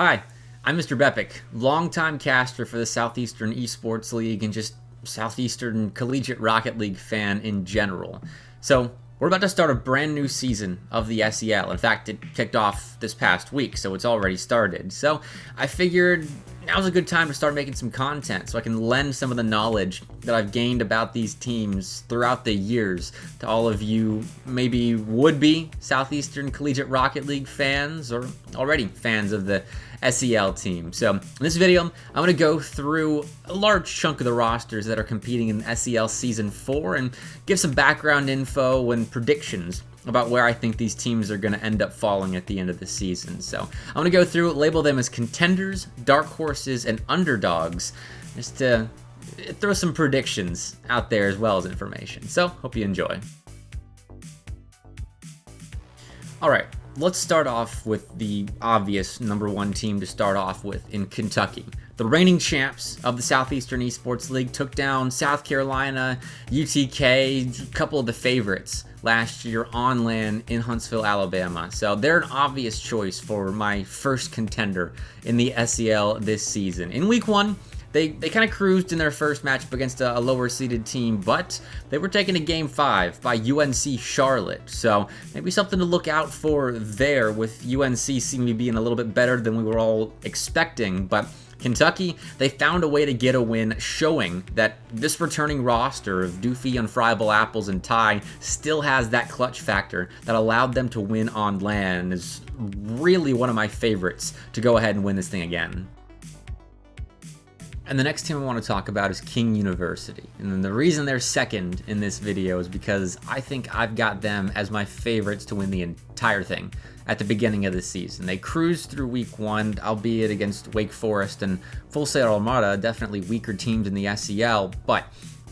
Hi, I'm MrBepic, longtime caster for the Southeastern Esports League and just Southeastern Collegiate Rocket League fan in general. So, we're about to start a brand new season of the SEL. In fact, it kicked off this past week, so it's already started. So, I figured now's a good time to start making some content so I can lend some of the knowledge that I've gained about these teams throughout the years to all of you maybe would-be Southeastern Collegiate Rocket League fans or already fans of the SEL team. So in this video, I'm going to go through a large chunk of the rosters that are competing in SEL Season 4 and give some background info and predictions about where I think these teams are going to end up falling at the end of the season. So I'm going to go through, label them as contenders, dark horses, and underdogs, just to throw some predictions out there as well as information. So hope you enjoy. All right. Let's start off with the obvious number one team to start off with in Kentucky. The reigning champs of the Southeastern Esports League took down South Carolina, UTK, a couple of the favorites last year on land in Huntsville, Alabama. So they're an obvious choice for my first contender in the SEL this season. In week one, They kind of cruised in their first matchup against a lower seeded team, but they were taken to Game 5 by UNC Charlotte. So maybe something to look out for there, with UNC seemingly being a little bit better than we were all expecting. But Kentucky, they found a way to get a win, showing that this returning roster of Doofy, Unfriable Apples, and Ty still has that clutch factor that allowed them to win on land. Is really one of my favorites to go ahead and win this thing again. And the next team I want to talk about is King University. And the reason they're second in this video is because I think I've got them as my favorites to win the entire thing at the beginning of the season. They cruised through week one, albeit against Wake Forest and Full Sail Armada, definitely weaker teams in the SEL, but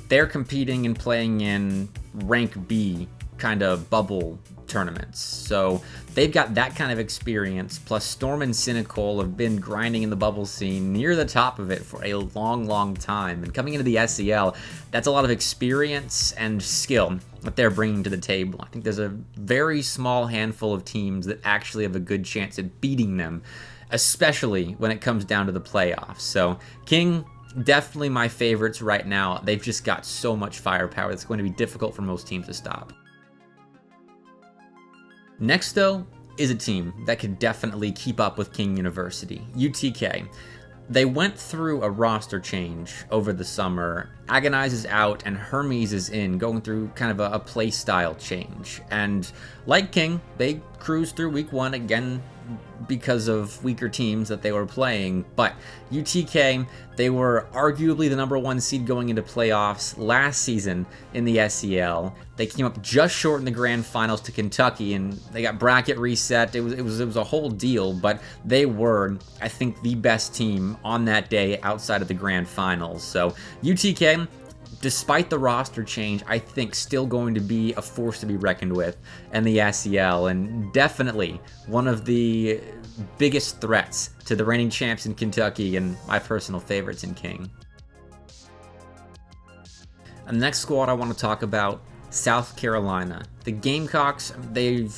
they're competing and playing in rank B kind of bubble tournaments. So they've got that kind of experience, plus Storm and Cynical have been grinding in the bubble scene near the top of it for a long time, and coming into the SEL, that's a lot of experience and skill that they're bringing to the table. I think there's a very small handful of teams that actually have a good chance at beating them, especially when it comes down to the playoffs. So King, definitely my favorites right now. They've just got so much firepower that's going to be difficult for most teams to stop. Next, though, is a team that could definitely keep up with King University, UTK. They went through a roster change over the summer. Agonize is out and Hermes is in, going through kind of a play style change. And like King, they cruised through week one again because of weaker teams that they were playing. But UTK, they were arguably the number one seed going into playoffs last season in the SEL. They came up just short in the grand finals to Kentucky, and they got bracket reset. It was a whole deal, but they were, I think, the best team on that day outside of the grand finals. So UTK, despite the roster change, I think still going to be a force to be reckoned with in the SEL, and definitely one of the biggest threats to the reigning champs in Kentucky and my personal favorites in King. And the next squad I want to talk about, South Carolina. The Gamecocks, they've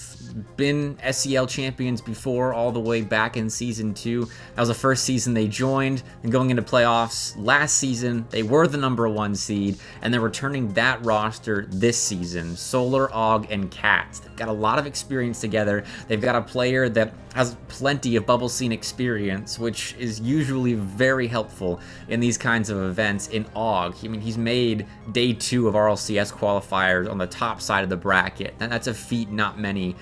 been SEL champions before, all the way back in Season 2. That was the first season they joined, and going into playoffs last season, they were the number one seed, and they're returning that roster this season. Solar, Og, and Cats. They've got a lot of experience together. They've got a player that has plenty of bubble scene experience, which is usually very helpful in these kinds of events in Og. I mean, he's made day 2 of RLCS qualifiers on the top side of the bracket. That's a feat not many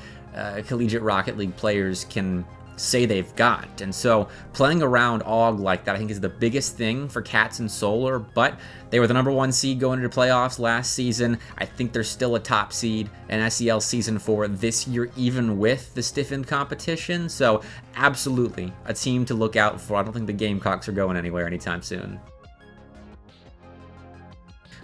Collegiate Rocket League players can say they've got. And so playing around Og like that, I think, is the biggest thing for Cats and Solar. But they were the number one seed going into playoffs last season. I think they're still a top seed in SEL Season 4 this year, even with the stiffened competition. So absolutely a team to look out for. I don't think the Gamecocks are going anywhere anytime soon.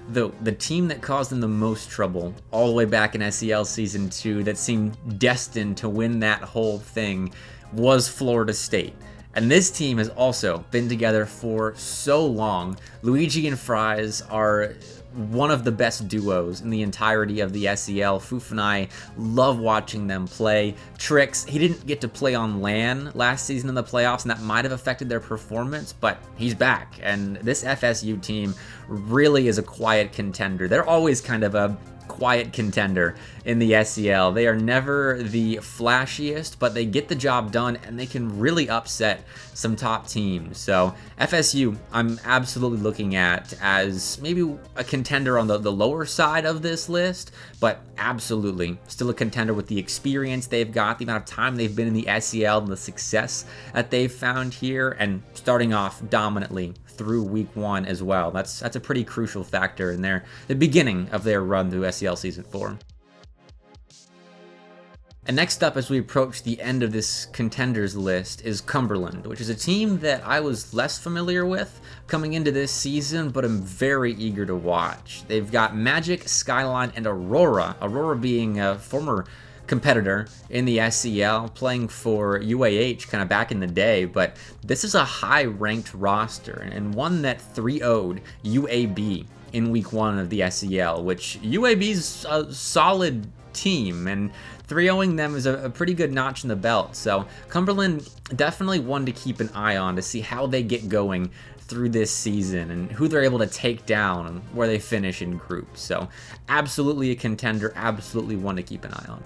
Though the team that caused them the most trouble all the way back in SEL Season 2, that seemed destined to win that whole thing, was Florida State. And this team has also been together for so long. Luigi and Fries are one of the best duos in the entirety of the SEL. Foof and I love watching them play. Tricks, he didn't get to play on LAN last season in the playoffs, and that might have affected their performance, but he's back. And this FSU team really is a quiet contender. They're always kind of a quiet contender in the SEL. They are never the flashiest, but they get the job done and they can really upset some top teams. So FSU, I'm absolutely looking at as maybe a contender on the lower side of this list, but absolutely still a contender with the experience they've got, the amount of time they've been in the SEL, and the success that they've found here, and starting off dominantly through week 1 as well. That's a pretty crucial factor in the beginning of their run through SEL Season 4. And next up, as we approach the end of this contenders list, is Cumberland, which is a team that I was less familiar with coming into this season, but I'm very eager to watch. They've got Magic, Skyline, and Aurora. Aurora being a former competitor in the SEL, playing for UAH kind of back in the day, but this is a high-ranked roster and one that 3-0'd UAB in week 1 of the SEL, which UAB's a solid team, and 3-0ing them is a pretty good notch in the belt. So Cumberland definitely one to keep an eye on to see how they get going through this season and who they're able to take down and where they finish in groups. So absolutely a contender, absolutely one to keep an eye on.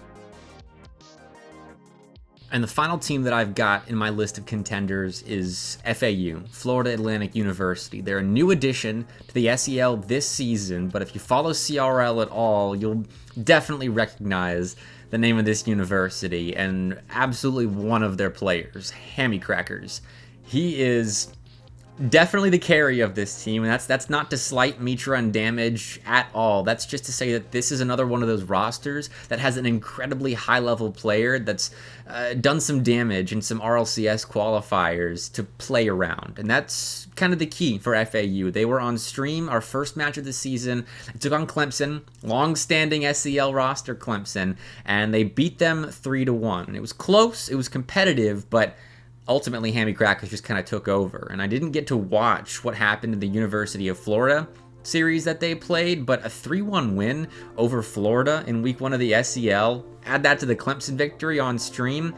And the final team that I've got in my list of contenders is FAU, Florida Atlantic University. They're a new addition to the SEL this season, but if you follow CRL at all, you'll definitely recognize the name of this university and absolutely one of their players, Hammy Crackers. He is definitely the carry of this team, and that's not to slight Mitra and Damage at all. That's just to say that this is another one of those rosters that has an incredibly high-level player that's done some damage in some RLCS qualifiers to play around, and that's kind of the key for FAU. They were on stream our first match of the season. They took on Clemson, long-standing SEL roster Clemson, and they beat them 3-1. It was close, it was competitive, but ultimately, Hammy Crackers just kind of took over, and I didn't get to watch what happened in the University of Florida series that they played, but a 3-1 win over Florida in week 1 of the SEL, add that to the Clemson victory on stream,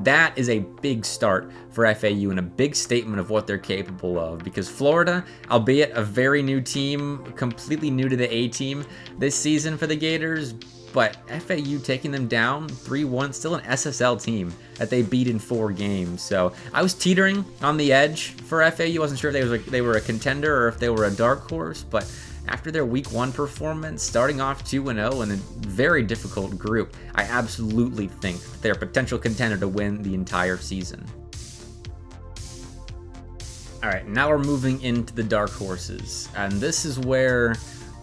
that is a big start for FAU and a big statement of what they're capable of, because Florida, albeit a very new team, completely new to the A-team this season for the Gators, but FAU taking them down 3-1, still an SSL team that they beat in 4 games. So I was teetering on the edge for FAU. Wasn't sure if they were a contender or if they were a dark horse, but after their week 1 performance, starting off 2-0 in a very difficult group, I absolutely think they're a potential contender to win the entire season. All right, now we're moving into the dark horses, and this is where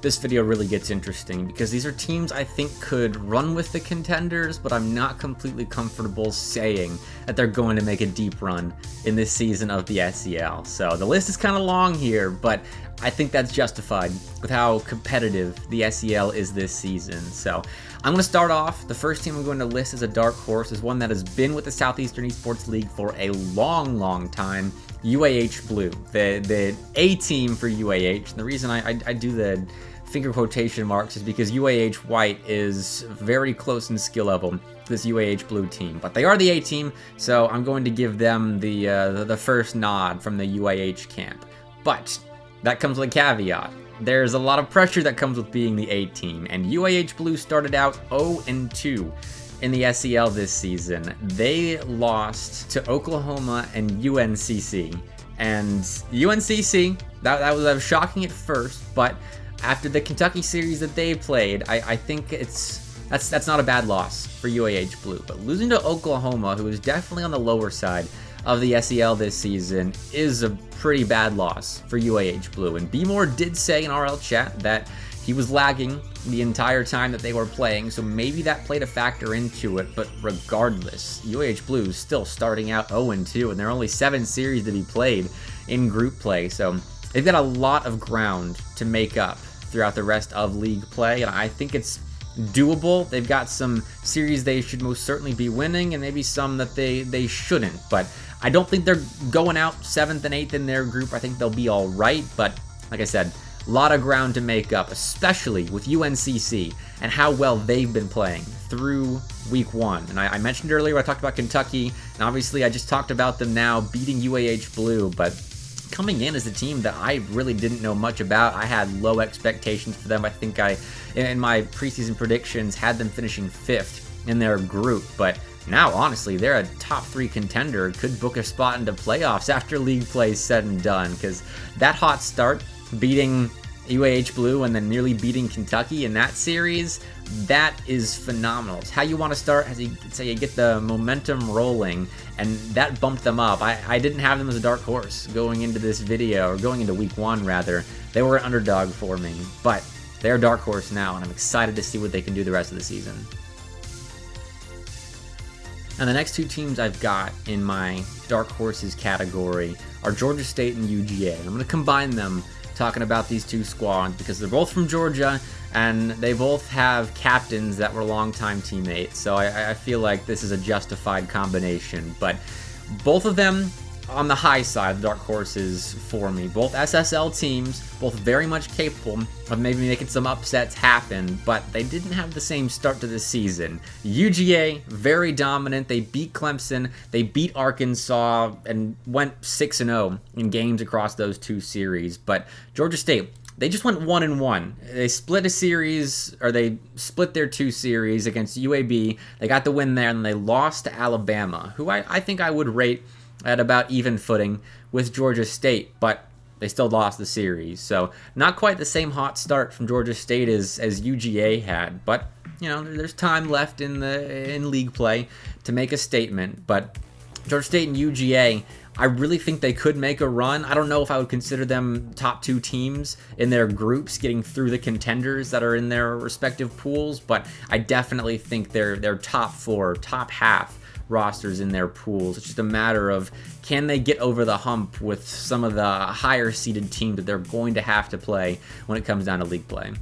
this video really gets interesting, because these are teams I think could run with the contenders, but I'm not completely comfortable saying that they're going to make a deep run in this season of the SEL. So the list is kind of long here, but I think that's justified with how competitive the SEL is this season. So I'm going to start off. The first team I'm going to list as a dark horse is one that has been with the Southeastern Esports League for a long time, UAH Blue, the A team for UAH. And the reason I do the finger quotation marks is because UAH White is very close in skill level to this UAH Blue team, but they are the A team, so I'm going to give them the first nod from the UAH camp. But that comes with a caveat. There's a lot of pressure that comes with being the A team, and UAH Blue started out 0-2 in the SEL this season. They lost to Oklahoma and UNCC, and UNCC, that was shocking at first, but after the Kentucky series that they played, I think that's not a bad loss for UAH Blue. But losing to Oklahoma, who is definitely on the lower side of the SEL this season, is a pretty bad loss for UAH Blue. And B-More did say in RL chat that he was lagging the entire time that they were playing, so maybe that played a factor into it. But regardless, UAH Blue is still starting out 0-2, and there are only 7 series to be played in group play. So they've got a lot of ground to make up throughout the rest of league play, and I think it's doable. They've got some series they should most certainly be winning, and maybe some that they shouldn't. But I don't think they're going out 7th and 8th in their group. I think they'll be all right. But like I said, a lot of ground to make up, especially with UNCC and how well they've been playing through week 1. And I mentioned earlier, I talked about Kentucky, and obviously I just talked about them now beating UAH Blue, but coming in as a team that I really didn't know much about. I had low expectations for them. I think in my preseason predictions, had them finishing 5th in their group, but now, honestly, they're a top 3 contender, could book a spot into playoffs after league play is said and done, because that hot start, beating UAH Blue and then nearly beating Kentucky in that series, that is phenomenal. It's how you want to start, as you get the momentum rolling, and that bumped them up. I didn't have them as a dark horse going into this video, or going into week 1 rather. They were an underdog for me, but they're a dark horse now, and I'm excited to see what they can do the rest of the season. And the next 2 teams I've got in my dark horses category are Georgia State and UGA. I'm going to combine them talking about these 2 squads because they're both from Georgia and they both have captains that were longtime teammates. So I feel like this is a justified combination. But both of them on the high side of the dark horses for me. Both SSL teams, both very much capable of maybe making some upsets happen, but they didn't have the same start to the season. UGA, very dominant. They beat Clemson, they beat Arkansas, and went 6-0 in games across those 2 series. But Georgia State, they just went 1-1. They split a series, or they split their 2 series against UAB. They got the win there, and they lost to Alabama, who I think I would rate at about even footing with Georgia State, but they still lost the series. So not quite the same hot start from Georgia State as UGA had, but you know, there's time left in league play to make a statement. But Georgia State and UGA, I really think they could make a run. I don't know if I would consider them top 2 teams in their groups getting through the contenders that are in their respective pools, but I definitely think they're top 4, top half rosters in their pools. It's just a matter of, can they get over the hump with some of the higher seeded teams that they're going to have to play when it comes down to league play.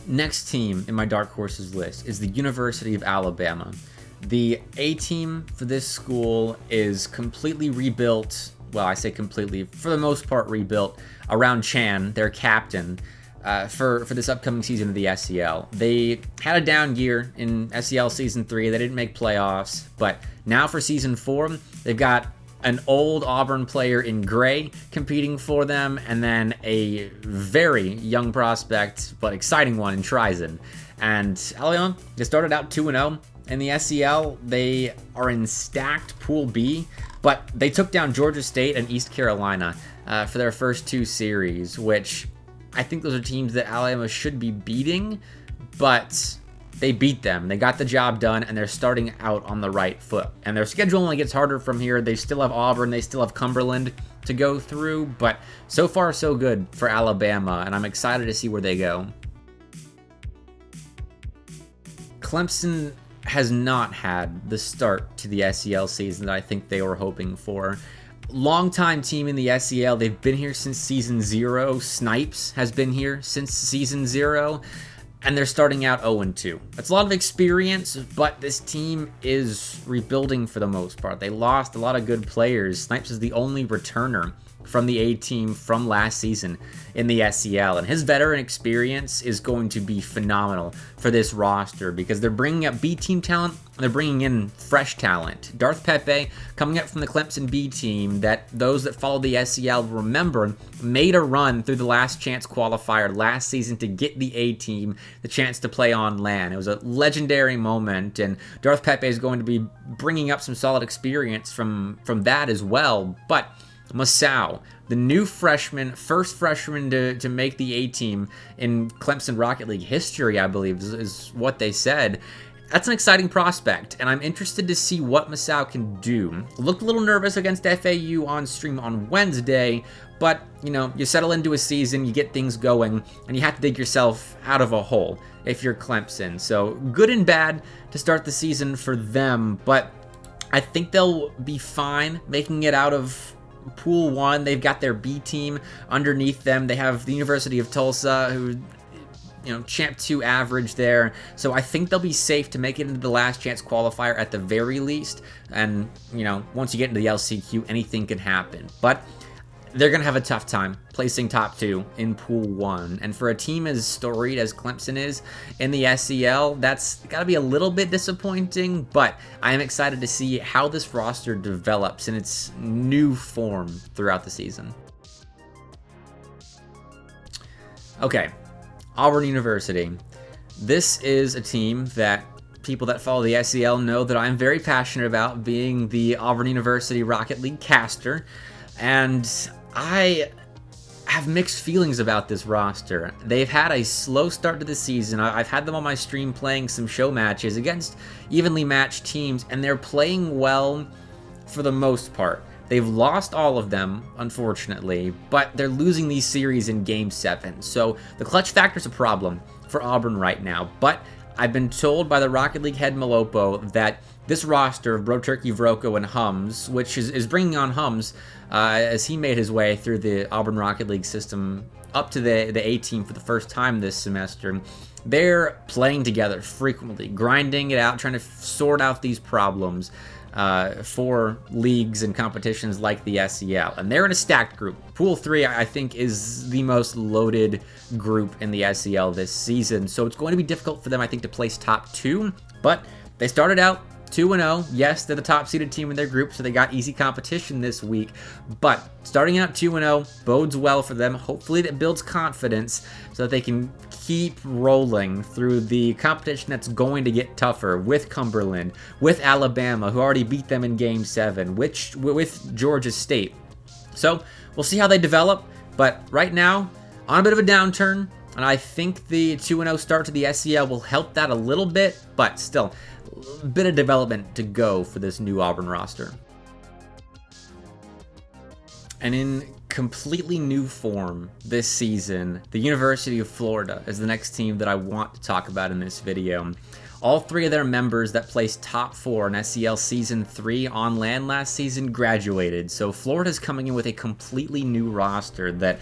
Next team in my dark horses list is the University of Alabama. The A team for this school is completely rebuilt. Well, I say completely, for the most part rebuilt around Chan, their captain. For this upcoming season of the SEL. They had a down year in SEL Season 3. They didn't make playoffs, but now for Season 4, they've got an old Auburn player in Gray competing for them, and then a very young prospect, but exciting one in Trizen. And Alabama, they started out 2-0 in the SEL. They are in stacked Pool B, but they took down Georgia State and East Carolina for their first 2 series, which I think those are teams that Alabama should be beating, but they beat them. They got the job done, and they're starting out on the right foot. And their schedule only gets harder from here. They still have Auburn. They still have Cumberland to go through, but so far so good for Alabama, and I'm excited to see where they go. Clemson has not had the start to the SEL season that I think they were hoping for. Longtime team in the SEL. They've been here since Season 0. Snipes has been here since Season 0. And they're starting out 0-2. That's a lot of experience, but this team is rebuilding for the most part. They lost a lot of good players. Snipes is the only returner from the A team from last season in the SEL, and his veteran experience is going to be phenomenal for this roster because they're bringing up B team talent and they're bringing in fresh talent. Darth Pepe coming up from the Clemson B team that those that follow the SEL remember made a run through the last chance qualifier last season to get the A team the chance to play on LAN. It was a legendary moment, and Darth Pepe is going to be bringing up some solid experience from that as well. But Masao, the new freshman, first freshman to make the A team in Clemson Rocket League history, I believe, is what they said. That's an exciting prospect, and I'm interested to see what Masao can do. Looked a little nervous against FAU on stream on Wednesday, but, you know, you settle into a season, you get things going, and you have to dig yourself out of a hole if you're Clemson. So, good and bad to start the season for them, but I think they'll be fine making it out of Pool 1. They've got their B team underneath them. They have the University of Tulsa, who Champ 2 average there. So I think they'll be safe to make it into the last chance qualifier at the very least. And, once you get into the LCQ, anything can happen. But they're going to have a tough time placing top 2 in Pool 1. And for a team as storied as Clemson is in the SEL, that's got to be a little bit disappointing. But I am excited to see how this roster develops in its new form throughout the season. Okay, Auburn University. This is a team that people that follow the SEL know that I'm very passionate about, being the Auburn University Rocket League caster. And I have mixed feelings about this roster. They've had a slow start to the season. I've had them on my stream playing some show matches against evenly matched teams, and they're playing well for the most part. They've lost all of them, unfortunately, but they're losing these series in Game 7. So the clutch factor's a problem for Auburn right now. But I've been told by the Rocket League head Malopo that this roster of Bro Turkey, Vroko, and Hums, which is bringing on Hums as he made his way through the Auburn Rocket League system up to the A team for the first time this semester, they're playing together frequently, grinding it out, trying to sort out these problems for leagues and competitions like the SEL. And they're in a stacked group. Pool 3, I think, is the most loaded group in the SEL this season. So it's going to be difficult for them, I think, to place top 2. But they started out 2-0. Yes, they're the top-seeded team in their group, so they got easy competition this week. But starting out 2-0 bodes well for them. Hopefully that builds confidence so that they can keep rolling through the competition that's going to get tougher with Cumberland, with Alabama, who already beat them in Game 7, with Georgia State. So we'll see how they develop. But right now, on a bit of a downturn, and I think the 2-0 start to the SEL will help that a little bit, but still, a bit of development to go for this new Auburn roster. And in completely new form this season, the University of Florida is the next team that I want to talk about in this video. All 3 of their members that placed top 4 in SEL Season 3 on land last season graduated, so Florida's coming in with a completely new roster that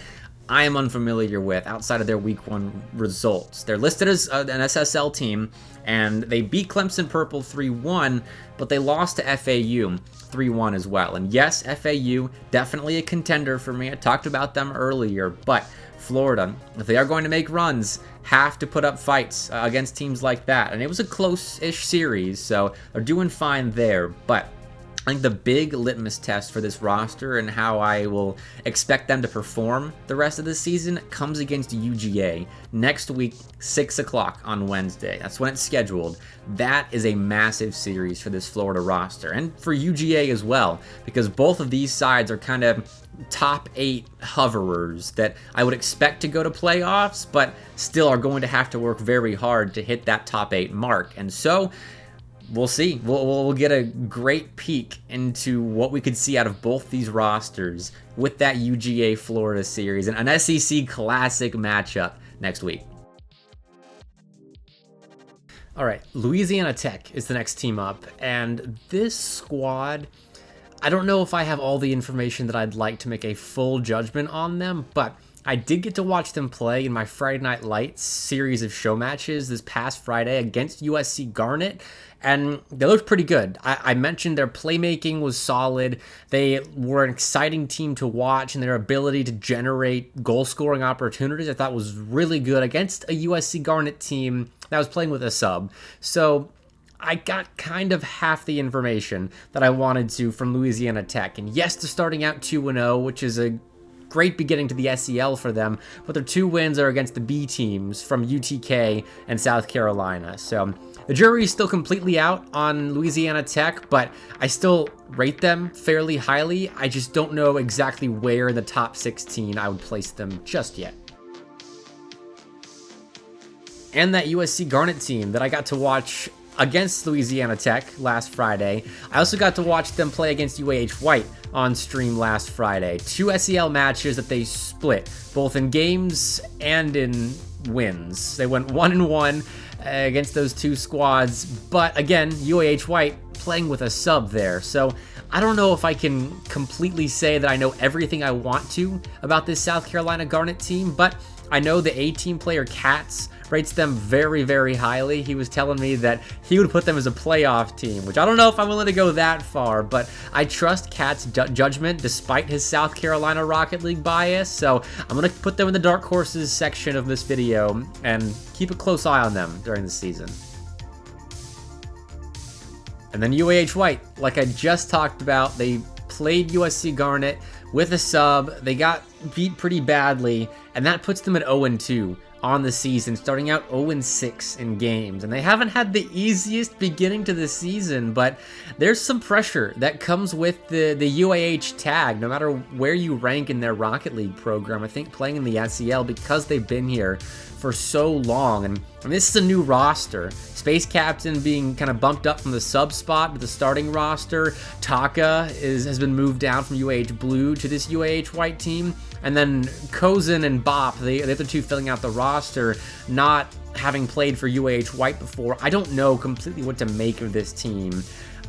I am unfamiliar with outside of their Week 1 results. They're listed as an SSL team, and they beat Clemson Purple 3-1, but they lost to FAU 3-1 as well. And yes, FAU, definitely a contender for me. I talked about them earlier, but Florida, if they are going to make runs, have to put up fights against teams like that. And it was a close-ish series, so they're doing fine there, but I think the big litmus test for this roster and how I will expect them to perform the rest of the season comes against UGA next week, 6 o'clock on Wednesday. That's when it's scheduled. That is a massive series for this Florida roster, and for UGA as well, because both of these sides are kind of top 8 hoverers that I would expect to go to playoffs, but still are going to have to work very hard to hit that top 8 mark. And so we'll see. We'll get a great peek into what we could see out of both these rosters with that UGA Florida series and an SEC Classic matchup next week. All right, Louisiana Tech is the next team up, and this squad, I don't know if I have all the information that I'd like to make a full judgment on them, but I did get to watch them play in my Friday Night Lights series of show matches this past Friday against USC Garnet, and they looked pretty good. I mentioned their playmaking was solid. They were an exciting team to watch, and their ability to generate goal-scoring opportunities I thought was really good against a USC Garnet team that was playing with a sub. So I got kind of half the information that I wanted to from Louisiana Tech. And yes, they're starting out 2-0, which is a great beginning to the SEL for them, but their 2 wins are against the B teams from UTK and South Carolina. So the jury is still completely out on Louisiana Tech, but I still rate them fairly highly. I just don't know exactly where in the top 16 I would place them just yet. And that USC Garnet team that I got to watch against Louisiana Tech last Friday. I also got to watch them play against UAH White on stream last Friday. 2 SEL matches that they split, both in games and in wins. They went 1-1 against those 2 squads, but again, UAH White playing with a sub there. So I don't know if I can completely say that I know everything I want to about this South Carolina Garnet team, but I know the A-team player Katz rates them very, very highly. He was telling me that he would put them as a playoff team, which I don't know if I'm willing to go that far, but I trust Katz's judgment despite his South Carolina Rocket League bias, so I'm going to put them in the dark horses section of this video and keep a close eye on them during the season. And then UAH White, like I just talked about, they played USC Garnet with a sub. They got beat pretty badly, and that puts them at 0-2 on the season, starting out 0-6 in games. And they haven't had the easiest beginning to the season, but there's some pressure that comes with the UAH tag, no matter where you rank in their Rocket League program. I think playing in the SEL, because they've been here for so long, and this is a new roster. Space Captain being kind of bumped up from the sub spot to the starting roster. Taka has been moved down from UAH Blue to this UAH White team. And then Kozin and Bop, the other two filling out the roster, not having played for UAH White before. I don't know completely what to make of this team.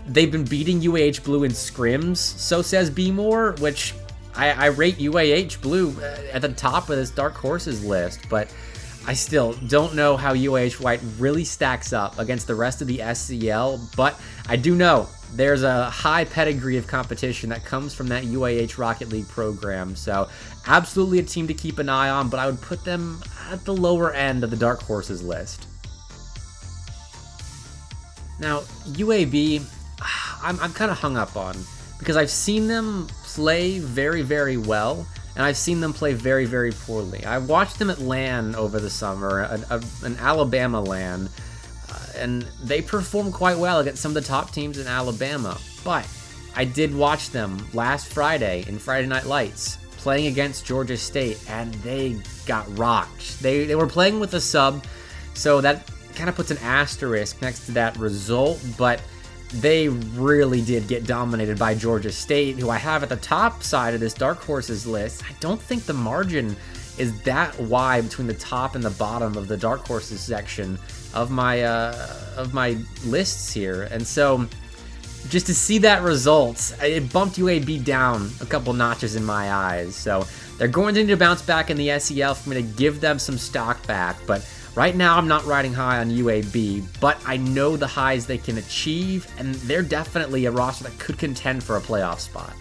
They've been beating UAH Blue in scrims, so says B More, which I rate UAH Blue at the top of this Dark Horses list, but I still don't know how UAH White really stacks up against the rest of the SCL, but I do know there's a high pedigree of competition that comes from that UAH Rocket League program, so absolutely a team to keep an eye on, but I would put them at the lower end of the Dark Horses list. Now, UAB, I'm kind of hung up on, because I've seen them play very, very well, and I've seen them play very, very poorly. I watched them at LAN over the summer, an Alabama LAN, and they performed quite well against some of the top teams in Alabama. But I did watch them last Friday in Friday Night Lights playing against Georgia State, and they got rocked. They were playing with a sub, so that kind of puts an asterisk next to that result, but they really did get dominated by Georgia State, who I have at the top side of this Dark Horses list. I don't think the margin is that wide between the top and the bottom of the Dark Horses section of my lists here, and so just to see that result, it bumped UAB down a couple notches in my eyes. So they're going to need to bounce back in the SEL for me to give them some stock back, but right now I'm not riding high on UAB, but I know the highs they can achieve, and they're definitely a roster that could contend for a playoff spot.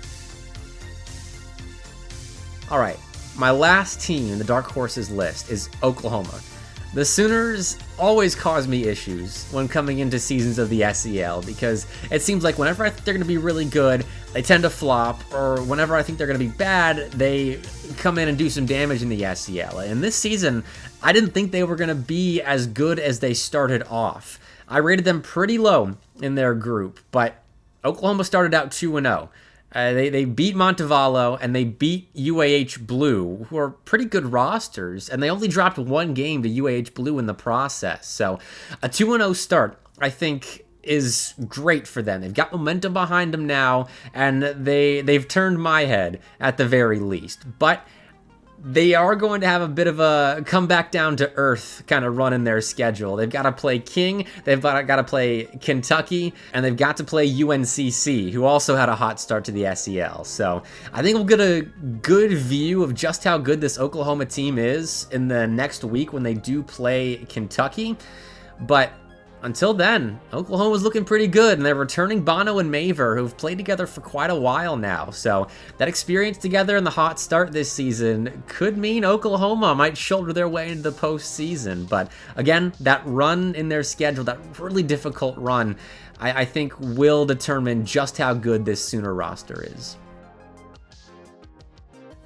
All right, my last team in the Dark Horses list is Oklahoma. The Sooners always cause me issues when coming into seasons of the SEL, because it seems like whenever I think they're going to be really good, they tend to flop, or whenever I think they're going to be bad, they come in and do some damage in the SEL. And this season, I didn't think they were going to be as good as they started off. I rated them pretty low in their group, but Oklahoma started out 2-0. They beat Montevallo, and they beat UAH Blue, who are pretty good rosters, and they only dropped one game to UAH Blue in the process. So a 2-0 start, I think, is great for them. They've got momentum behind them now, and they've turned my head at the very least. But they are going to have a bit of a come back down to earth kind of run in their schedule. They've got to play King, they've got to play Kentucky, and they've got to play UNCC, who also had a hot start to the SEL. So I think we'll get a good view of just how good this Oklahoma team is in the next week when they do play Kentucky. But until then, Oklahoma's looking pretty good, and they're returning Bono and Maver, who've played together for quite a while now. So that experience together in the hot start this season could mean Oklahoma might shoulder their way into the postseason. But again, that run in their schedule, that really difficult run, I think will determine just how good this Sooner roster is.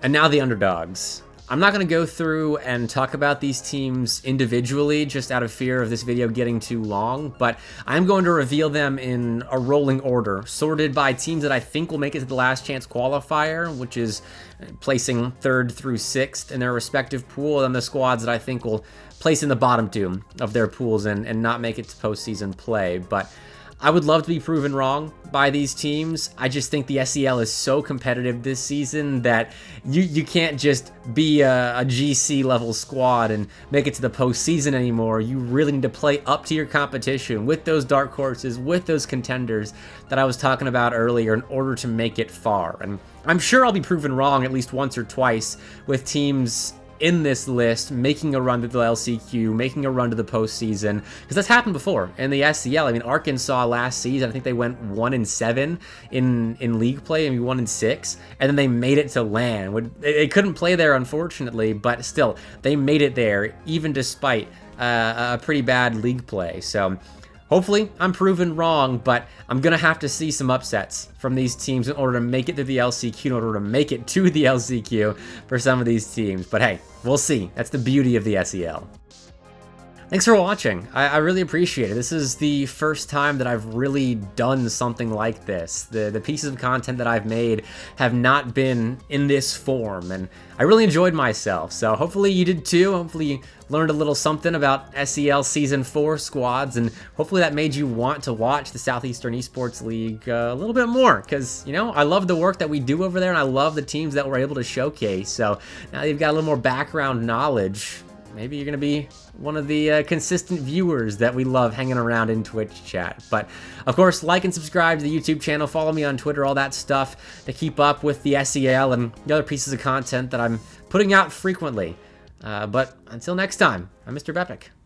And now the Underdogs. I'm not going to go through and talk about these teams individually just out of fear of this video getting too long, but I'm going to reveal them in a rolling order, sorted by teams that I think will make it to the last chance qualifier, which is placing 3rd through 6th in their respective pool, and the squads that I think will place in the bottom 2 of their pools and not make it to postseason play. But I would love to be proven wrong by these teams. I just think the SEL is so competitive this season that you can't just be a GC level squad and make it to the postseason anymore. You really need to play up to your competition with those dark horses, with those contenders that I was talking about earlier in order to make it far. And I'm sure I'll be proven wrong at least once or twice with teams in this list making a run to the LCQ, making a run to the postseason, because that's happened before in the SEL. I mean, Arkansas last season, I think they went 1-7 in league play, and 1-6, and then they made it to LAN. They couldn't play there, unfortunately, but still, they made it there, even despite a pretty bad league play. So hopefully, I'm proven wrong, but I'm going to have to see some upsets from these teams in order to make it to the LCQ, in order to make it to the LCQ for some of these teams. But hey, we'll see. That's the beauty of the SEL. Thanks for watching. I really appreciate it. This is the first time that I've really done something like this. The pieces of content that I've made have not been in this form, and I really enjoyed myself. So hopefully you did too. Hopefully you learned a little something about SEL Season 4 squads, and hopefully that made you want to watch the Southeastern Esports League a little bit more, because, you know, I love the work that we do over there, and I love the teams that we're able to showcase. So now you've got a little more background knowledge. Maybe you're going to be one of the consistent viewers that we love hanging around in Twitch chat. But, of course, like and subscribe to the YouTube channel. Follow me on Twitter, all that stuff to keep up with the SEL and the other pieces of content that I'm putting out frequently. But until next time, I'm MrBepic.